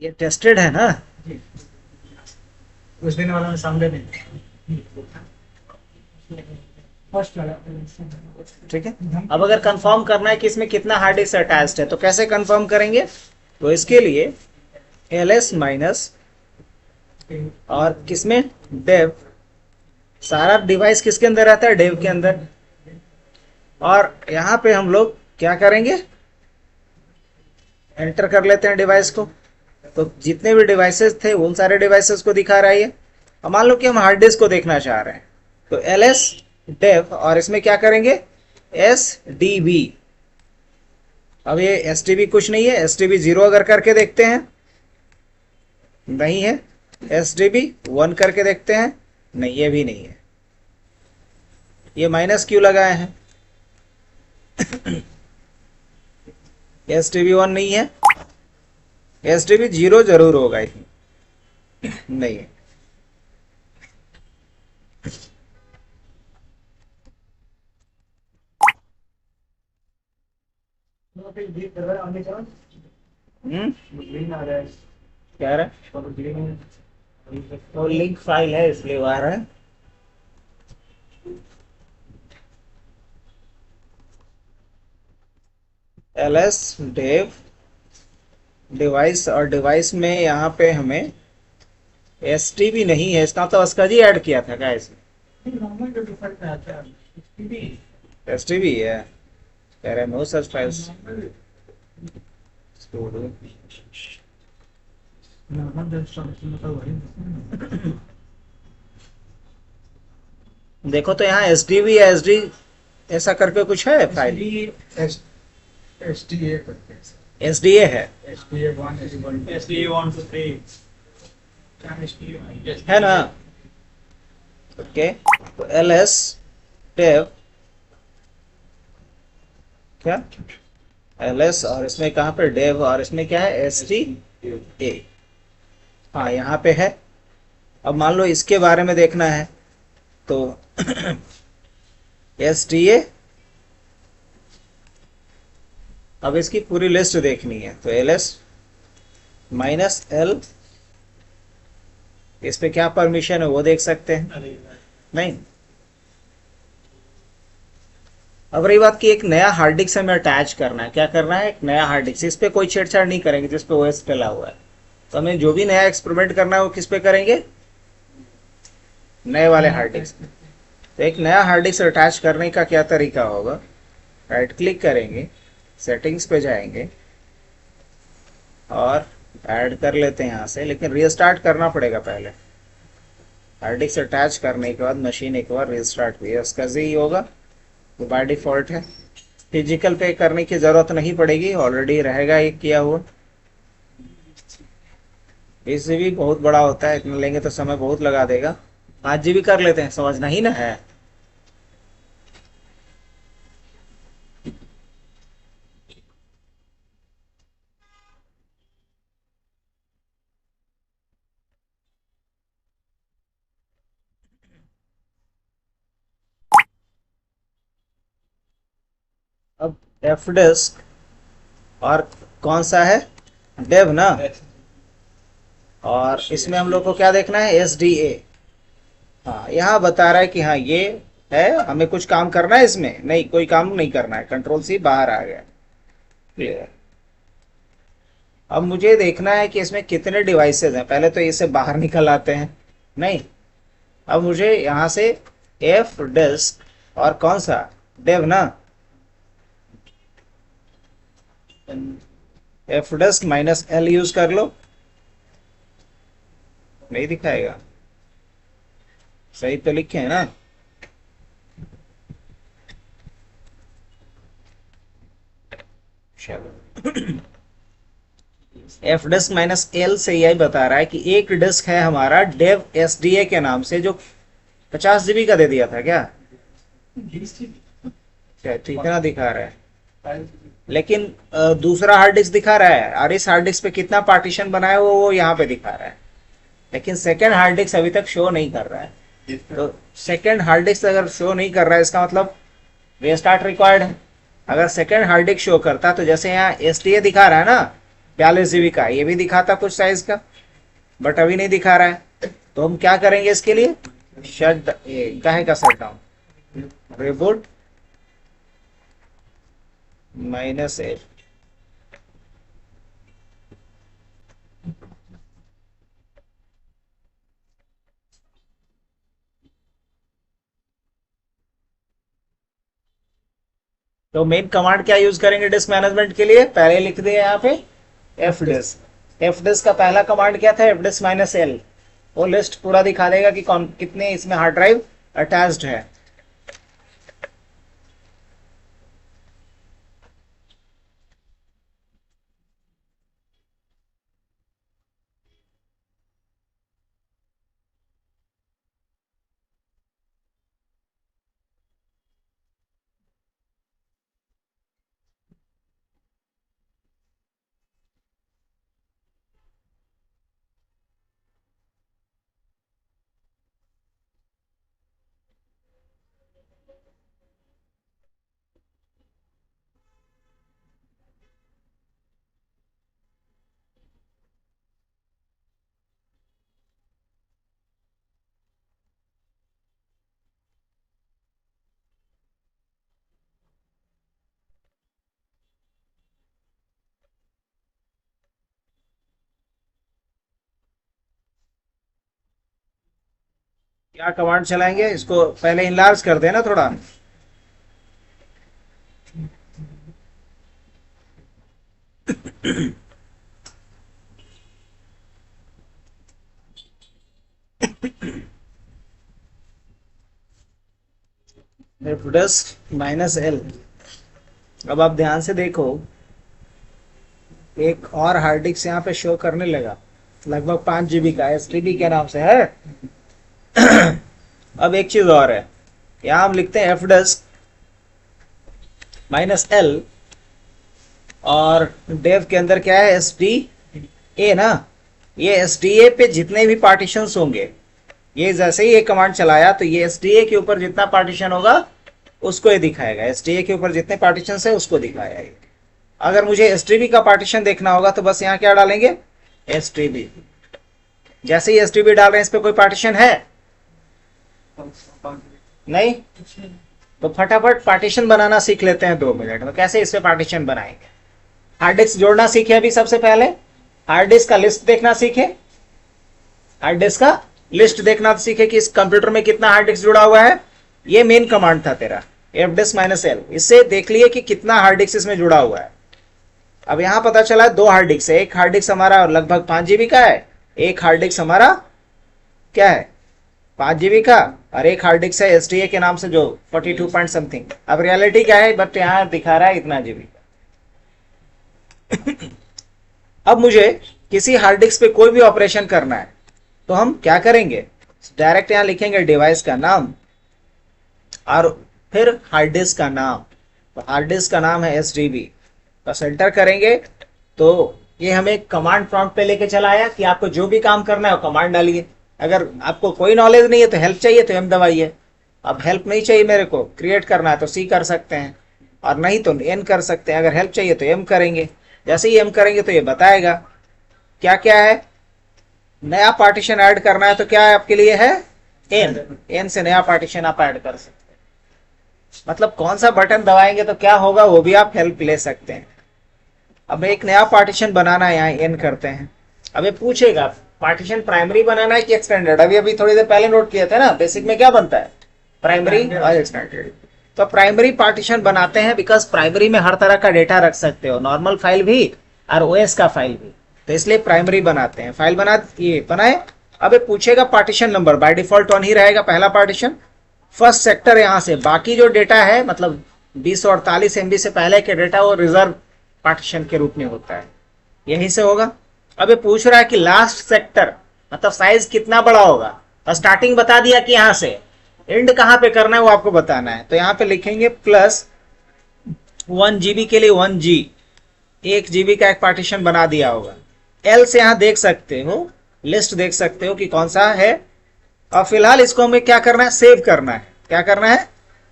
ये टेस्टेड है ना? उस दिन वाला में सामने नहीं। फर्स्ट वाला। ठीक है। अब अगर कंफर्म करना है कि इसमें कितना हार्ड डिस्क अटैच्ड है तो कैसे कंफर्म करेंगे? तो इसके लिए एल माइनस और किसमें, डेव। सारा डिवाइस किसके अंदर रहता है? डेव के अंदर। और यहां पे हम लोग क्या करेंगे? एंटर कर लेते हैं डिवाइस को। तो जितने भी डिवाइसेस थे उन सारे डिवाइसेस को दिखा रहा है ये। अब मान लो कि हम हार्ड डिस्क को देखना चाह रहे हैं, तो एल एस डेव और इसमें क्या करेंगे? S D B. अब ये एस टी बी कुछ नहीं है, एस टी बी जीरो अगर करके देखते हैं, नहीं है। एस डी बी वन करके देखते हैं, नहीं, ये भी नहीं है। ये माइनस क्यों लगाए हैं? एस टी बी वन नहीं है, एस टी बी जीरो जरूर होगा इसमें, नहीं है। तो फिर भी कर रहा है आगे चला। ग्रीन आ रहा है। क्या रहा है? तो ग्रीन। वो लिंक फाइल है इसलिए वो आ रहा है। एल एस डेव डिवाइस, और डिवाइस में यहाँ पे हमें एस टी भी नहीं है, इसका मतलब उसका जी ऐड किया था क्या इसमें? नॉर्मल जो डिफॉल्ट में आता है इसकी भी एस टी भी है, कह रहे नो सच फाइल्स। नॉर्मल जो इंस्टॉलेशन में तो वही। देखो तो यहाँ एस डी भी है, एस डी ऐसा करके कुछ है file? S S T A करके एस डी ए है, S T A one S T A one two three है ना? ओके। तो एल एस डेव क्या, एल एस और इसमें कहाँ पर डेव, और इसमें क्या है? S T A. हाँ यहाँ पे है। अब मान लो इसके बारे में देखना है तो एस टी ए, अब इसकी पूरी लिस्ट देखनी है तो एल एस माइनस एल, इस पे क्या परमिशन है वो देख सकते हैं, नहीं। अब रही बात कि एक नया हार्ड डिस्क हमें अटैच करना है, क्या करना है? एक नया हार्ड डिस्क, इस पे कोई छेड़छाड़ नहीं करेंगे जिस पे ओएस डला हुआ है। तो हमें जो भी नया एक्सपेरिमेंट करना है वो किस पे करेंगे? नए वाले हार्ड डिस्क पे। तो एक नया हार्ड डिस्क अटैच करने का क्या तरीका होगा? राइट क्लिक करेंगे, सेटिंग्स पे जाएंगे और ऐड कर लेते हैं यहाँ से, लेकिन रीस्टार्ट करना पड़ेगा पहले। हार्ड डिस्क अटैच करने के बाद मशीन एक बार रीस्टार्ट हुई है, उसका जी होगा, वो बाय डिफॉल्ट है। फिजिकल पे करने की जरूरत नहीं पड़ेगी, ऑलरेडी रहेगा एक किया हुआ। इससे भी बहुत बड़ा होता है, इतना लेंगे तो समय बहुत लगा देगा। 5 GB कर लेते हैं, समझना ही ना है। अब एफ डिस्क और कौन सा है? डेव ना। और इसमें हम लोग को क्या देखना है? S D A. हाँ यहाँ बता रहा है कि हाँ ये है, हमें कुछ काम करना है इसमें? नहीं, कोई काम नहीं करना है, कंट्रोल सी बाहर आ गया। क्लियर। अब मुझे देखना है कि इसमें कितने डिवाइसेस हैं, पहले तो इसे बाहर निकल आते हैं, नहीं। अब मुझे यहाँ से एफ डिस्क और कौन सा? डेव ना। F disk minus L use कर लो, नहीं दिखाएगा। सही तो लिखे हैं ना? चलो एफ डिस्क माइनस एल से यही बता रहा है कि एक डिस्क है हमारा डेव एस डी ए के नाम से, जो 50 GB का दे दिया था क्या? क्या तो इतना दिखा रहा है, लेकिन दूसरा हार्ड डिस्क दिखा रहा है, और इस हार्ड डिस्क पे कितना पार्टीशन बनाया हुआ वो यहाँ पे दिखा रहा है, लेकिन सेकेंड हार्ड डिस्क अभी तक शो नहीं कर रहा है। तो सेकेंड हार्ड डिस्क अगर शो नहीं कर रहा है इसका मतलब रीस्टार्ट रिक्वायर्ड है। अगर सेकेंड हार्ड डिस्क शो करता तो जैसे यहाँ एस टी ए दिखा रहा है ना, 42 GB का, ये भी दिखाता कुछ साइज का, बट अभी नहीं दिखा रहा है। तो हम क्या करेंगे इसके लिए, शट काहे का शट डाउन, रिबूट -8। तो मेन कमांड क्या यूज करेंगे डिस्क मैनेजमेंट के लिए, पहले लिख दिए यहाँ पे एफ डिस्क का पहला कमांड क्या था, एफ डिस्क -L। वो लिस्ट पूरा दिखा देगा कि कौन कितने इसमें हार्ड ड्राइव अटैच्ड है। क्या कमांड चलाएंगे, इसको पहले इनलार्ज कर देना थोड़ा। F disk -L। अब आप ध्यान से देखो, एक और हार्ड डिस्क यहाँ पे शो करने लगा, लगभग 5 GB का, STB के नाम से है। अब एक चीज और है, यहाँ हम लिखते हैं एफ डिस्क -L, और डेव के अंदर क्या है, SDA ना। ये SDA पे जितने भी पार्टीशंस होंगे, ये जैसे ही ये कमांड चलाया तो ये SDA के ऊपर जितना पार्टीशन होगा उसको ये दिखाएगा, SDA के ऊपर जितने पार्टीशंस है उसको दिखाएगा ये। अगर मुझे STB का पार्टीशन देखना होगा तो बस यहाँ क्या डालेंगे, STB। जैसे ही STB डाल रहे हैं, इस पे कोई पार्टीशन है नहीं, तो फटाफट पार्टीशन बनाना सीख लेते हैं 2 मिनट में। कैसे इस पे पार्टीशन बनाएंगे, हार्ड डिस्क जोड़ना सीखे अभी सबसे पहले, हार्ड डिस्क का लिस्ट देखना सीखे, हार्ड डिस्क का लिस्ट देखना सीखे कि इस कंप्यूटर में कितना हार्ड डिस्क जुड़ा हुआ है। ये मेन कमांड था तेरा, एफ डिस्क -L। इससे देख लिए कि कितना हार्ड डिस्क इसमें जुड़ा हुआ है। अब यहां पता चला 2 हार्ड डिस्क है, एक हार्ड डिस्क हमारा लगभग 5 GB का है, एक हार्ड डिस्क हमारा क्या है 5 GB का, और एक हार्ड डिस्क है SDA के नाम से जो 42 पॉइंट समथिंग। अब रियलिटी क्या है, बट यहां दिखा रहा है इतना GB। अब मुझे किसी हार्ड डिस्क पे कोई भी ऑपरेशन करना है तो हम क्या करेंगे, डायरेक्ट यहां लिखेंगे डिवाइस का नाम और फिर हार्ड डिस्क का नाम। तो हार्ड डिस्क का नाम है SDB, बस एंटर करेंगे तो ये हमें कमांड प्रॉम्प्ट पे लेके चला आया कि आपको जो भी काम करना है वो कमांड डालिए। अगर आपको कोई नॉलेज नहीं है तो हेल्प चाहिए तो M दबाइए। अब हेल्प नहीं चाहिए, मेरे को क्रिएट करना है तो C कर सकते हैं, और नहीं तो N कर सकते हैं। अगर हेल्प चाहिए तो M करेंगे। जैसे ही M करेंगे तो ये बताएगा क्या क्या है। नया पार्टीशन ऐड करना है तो क्या है आपके लिए है N से नया पार्टीशन आप ऐड कर सकते हैं। मतलब कौन सा बटन दबाएंगे तो क्या होगा वो भी आप हेल्प ले सकते हैं। अब एक नया पार्टीशन बनाना है, यहाँ N करते हैं। अब ये पूछेगा पार्टीशन प्राइमरी बनाना है कि एक्सटेंडेड। अभी थोड़ी देर पहले नोट किया था ना, बेसिक में क्या बनता है, प्राइमरी और एक्सटेंडेड। तो प्राइमरी पार्टीशन बनाते हैं बिकॉज प्राइमरी में हर तरह का डेटा रख सकते हो, नॉर्मल फाइल भी और OS का फाइल भी, तो इसलिए प्राइमरी बनाते हैं। फाइल बनाए। अब ये पूछेगा पार्टीशन नंबर, बाय डिफॉल्ट 1 ही रहेगा पहला पार्टीशन। फर्स्ट सेक्टर यहाँ से, बाकी जो डेटा है मतलब 248 MB से पहले के डेटा वो रिजर्व पार्टीशन के रूप में होता है, यहीं से होगा। अब ये पूछ रहा है कि लास्ट सेक्टर मतलब साइज कितना बड़ा होगा, और स्टार्टिंग बता दिया कि यहाँ से एंड कहाँ पे करना है वो आपको बताना है। तो यहाँ पे लिखेंगे +1 GB के लिए 1G, 1 GB का एक पार्टीशन बना दिया होगा। L से यहाँ देख सकते हो, लिस्ट देख सकते हो कि कौन सा है। और फिलहाल इसको हमें क्या करना है, सेव करना है। क्या करना है,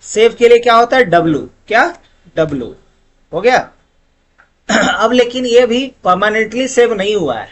सेव के लिए क्या होता है W, क्या W हो गया। अब लेकिन ये भी परमानेंटली सेव नहीं हुआ है।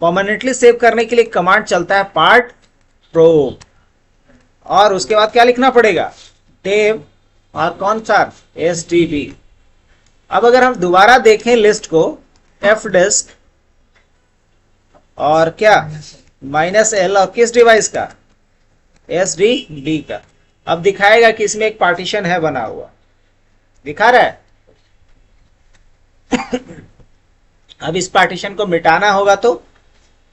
परमानेंटली सेव करने के लिए कमांड चलता है पार्ट प्रोब, और उसके बाद क्या लिखना पड़ेगा, डेव और कौन सा, एसडीबी। अब अगर हम दोबारा देखें लिस्ट को, एफ डिस्क और क्या -L, और किस डिवाइस का, एसडीबी का। अब दिखाएगा कि इसमें एक पार्टीशन है बना हुआ, दिखा रहा है। अब इस पार्टीशन को मिटाना होगा तो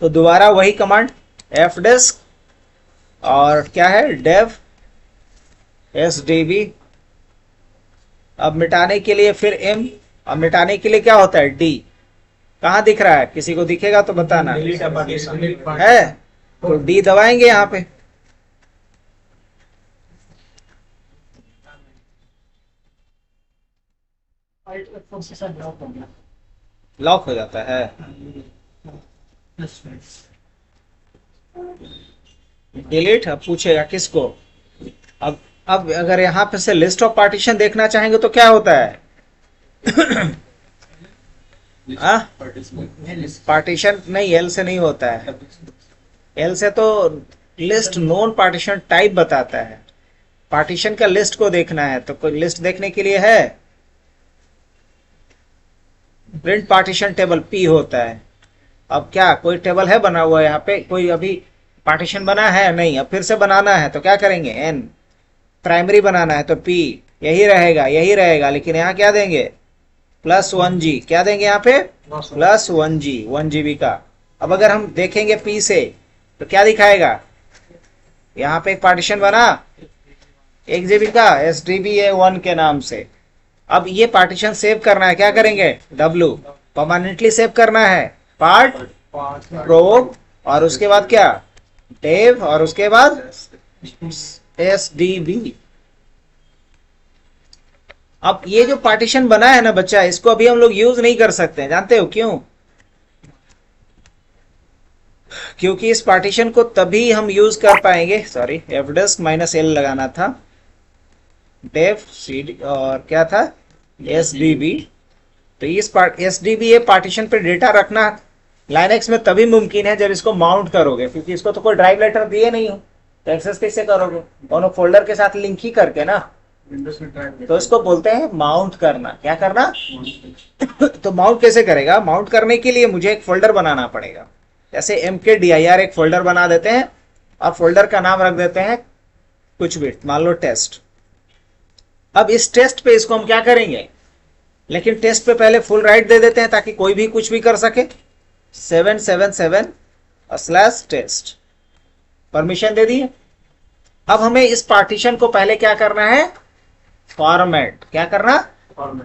दोबारा वही कमांड एफ डिस्क और क्या है, डेव एसडीबी। अब मिटाने के लिए फिर M, अब मिटाने के लिए क्या होता है, D। कहाँ दिख रहा है, किसी को दिखेगा तो बताना है, तो D दबाएंगे यहाँ पे। लॉक हो जाता है। डिलीट, अब पूछेगा किसको। अब अगर यहाँ पे से लिस्ट ऑफ पार्टीशन देखना चाहेंगे तो क्या होता है, पार्टीशन नहीं, एल से नहीं होता है। एल से तो लिस्ट नोन पार्टीशन टाइप बताता है, पार्टीशन का लिस्ट को देखना है तो कोई लिस्ट देखने के लिए है, प्रिंट पार्टीशन टेबल पी होता है। अब क्या कोई टेबल है बना हुआ यहाँ पे, कोई अभी पार्टीशन बना है नहीं, अब फिर से बनाना है तो क्या करेंगे, एन। प्राइमरी बनाना है तो पी, यही रहेगा, लेकिन यहाँ क्या देंगे, +1G। क्या देंगे यहाँ पे, +1G, 1 GB का। अब अगर हम देखेंगे पी से तो क्या दिखाएगा, यहाँ पे एक पार्टीशन बना 1 GB का, SDBA1 के नाम से। अब ये पार्टीशन सेव करना है, क्या करेंगे, W, परमानेंटली सेव करना है, पार्ट प्रोब, और उसके बाद क्या, डेव, और उसके बाद SDB। अब ये जो पार्टीशन बना है ना बच्चा, इसको अभी हम लोग यूज नहीं कर सकते हैं, जानते हो क्यों, क्योंकि इस पार्टीशन को तभी हम यूज कर पाएंगे, सॉरी fdisk -L लगाना था, डेव cd और क्या था, SDB। तो इस SDB पार्टीशन पे डेटा रखना लाइनक्स में तभी मुमकिन है जब इसको माउंट करोगे, क्योंकि इसको तो कोई ड्राइव लेटर दिए नहीं हो, तो एक्सेस कैसे करोगे, दोनों फोल्डर के साथ लिंक ही करके ना। तो इसको बोलते हैं माउंट करना। क्या करना तो माउंट कैसे करेगा, माउंट करने के लिए मुझे एक फोल्डर बनाना पड़ेगा, जैसे mkdir एक फोल्डर बना देते हैं और फोल्डर का नाम रख देते हैं कुछ भी, मान लो टेस्ट। अब इस टेस्ट पे इसको हम क्या करेंगे, लेकिन टेस्ट पे पहले फुल राइट दे देते हैं ताकि कोई भी कुछ भी कर सके, 777/टेस्ट परमिशन दे दिए। अब हमें इस पार्टीशन को पहले क्या करना है, फॉर्मेट। क्या करना,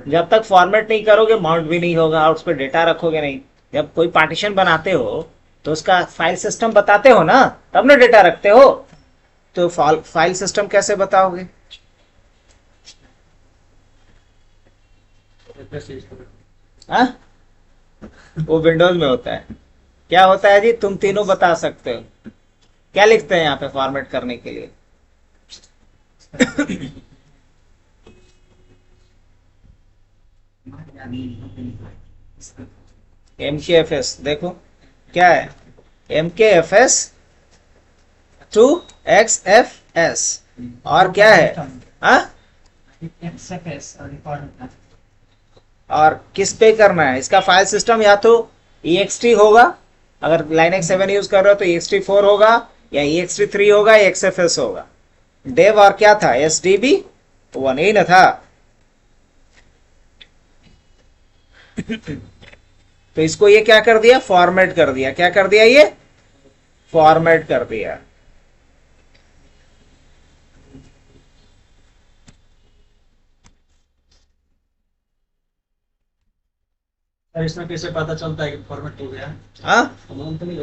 जब तक फॉर्मेट नहीं करोगे माउंट भी नहीं होगा और उस पर डेटा रखोगे नहीं। जब कोई पार्टीशन बनाते हो तो उसका फाइल सिस्टम बताते हो ना, तब ना डेटा रखते हो। तो फाइल सिस्टम कैसे बताओगे, वो विंडोज में होता है। क्या होता है जी, तुम तीनों बता सकते हो, क्या लिखते हैं यहाँ पे फॉर्मेट करने के लिए, MKFS। देखो क्या है, MKFS to XFS, और क्या है, और किस पे करना है, इसका फाइल सिस्टम या तो ext होगा, अगर लाइनक्स 7 यूज कर रहे हो तो ext4 होगा, या ext3 होगा, या XFS होगा। डेव और क्या था, SDB1 ही ना था। तो इसको ये क्या कर दिया, फॉर्मेट कर दिया। क्या कर दिया, ये फॉर्मेट कर दिया। इसमें कैसे पता चलता है कि फॉर्मेट हो गया, हाँ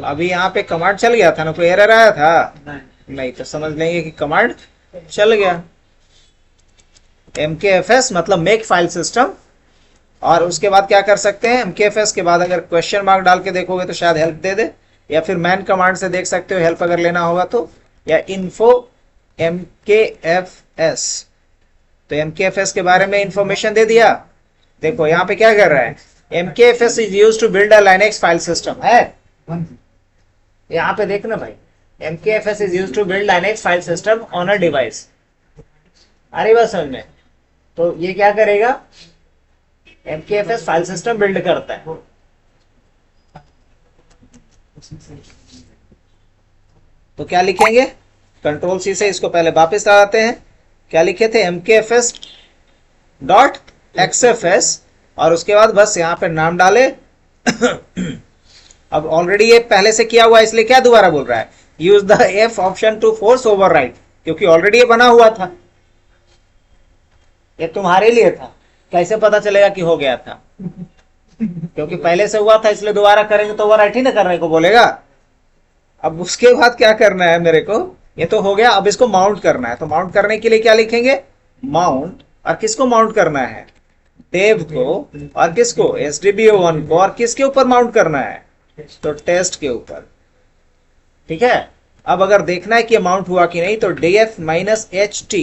अभी यहाँ पे कमांड चल गया था ना, कोई एरर आया था, नहीं तो समझ लेंगे कि कमांड चल गया। MKFS मतलब मेक फाइल सिस्टम, और उसके बाद क्या कर सकते हैं, MKFS के बाद अगर क्वेश्चन मार्क डाल के देखोगे तो शायद हेल्प दे दे, या फिर मैन कमांड से देख सकते हो हेल्प अगर लेना होगा तो, या इन्फो MKFS। तो MKFS के बारे में इंफॉर्मेशन दे दिया। देखो यहाँ पे क्या कर रहा है, MKFS is used to build a Linux file system है, यहाँ पे देखना भाई, MKFS is used to build Linux file system on a device। अरे बस समझ में, तो ये क्या करेगा, MKFS फाइल सिस्टम बिल्ड करता है। तो क्या लिखेंगे, कंट्रोल सी से इसको पहले वापस लाते हैं। क्या लिखे थे, MKFS डॉट XFS, और उसके बाद बस यहाँ पे नाम डाले। अब ऑलरेडी ये पहले से किया हुआ है, इसलिए क्या दोबारा बोल रहा है, use the F option to force overwrite, क्योंकि ऑलरेडी ये बना हुआ था, ये तुम्हारे लिए था, कैसे पता चलेगा कि हो गया था, क्योंकि पहले से हुआ था, इसलिए दोबारा करेंगे तो ओवरराइट ही ना करने को बोलेगा। अब उसके बाद क्या करना है मेरे को, ये तो हो गया, अब इसको माउंट करना है। तो माउंट करने के लिए क्या लिखेंगे, माउंट, और किसको माउंट करना है, देव को, और किसको, SDBO1 को, और किसके ऊपर माउंट करना है, तो टेस्ट के ऊपर। ठीक है, अब अगर देखना है कि माउंट हुआ कि नहीं, तो df-ht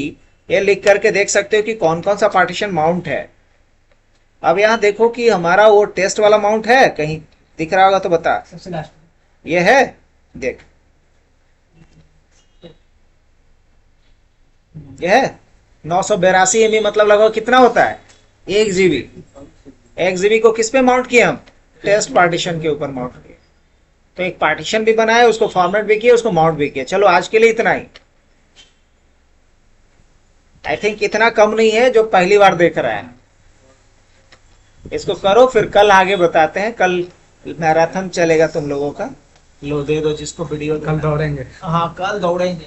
ये लिख करके देख सकते हो कि कौन कौन सा पार्टीशन माउंट है। अब यहाँ देखो कि हमारा वो टेस्ट वाला माउंट है, कहीं दिख रहा होगा तो बता, सबसे लास्ट ये है, देख ये है 982 MB, मतलब लगभग कितना होता है, 1 GB। 1 GB को किस पे माउंट किया हम, टेस्ट पार्टीशन के ऊपर माउंट किया। तो एक पार्टीशन भी बनाया, उसको फॉर्मेट भी किया, उसको माउंट भी किया। चलो आज के लिए इतना ही, आई थिंक इतना कम नहीं है जो पहली बार देख रहा है। इसको करो, फिर कल आगे बताते हैं। कल मैराथन चलेगा तुम लोगों का, लो दे दो जिसको वीडियो, कल दौड़ेंगे। हाँ कल दौड़ेंगे।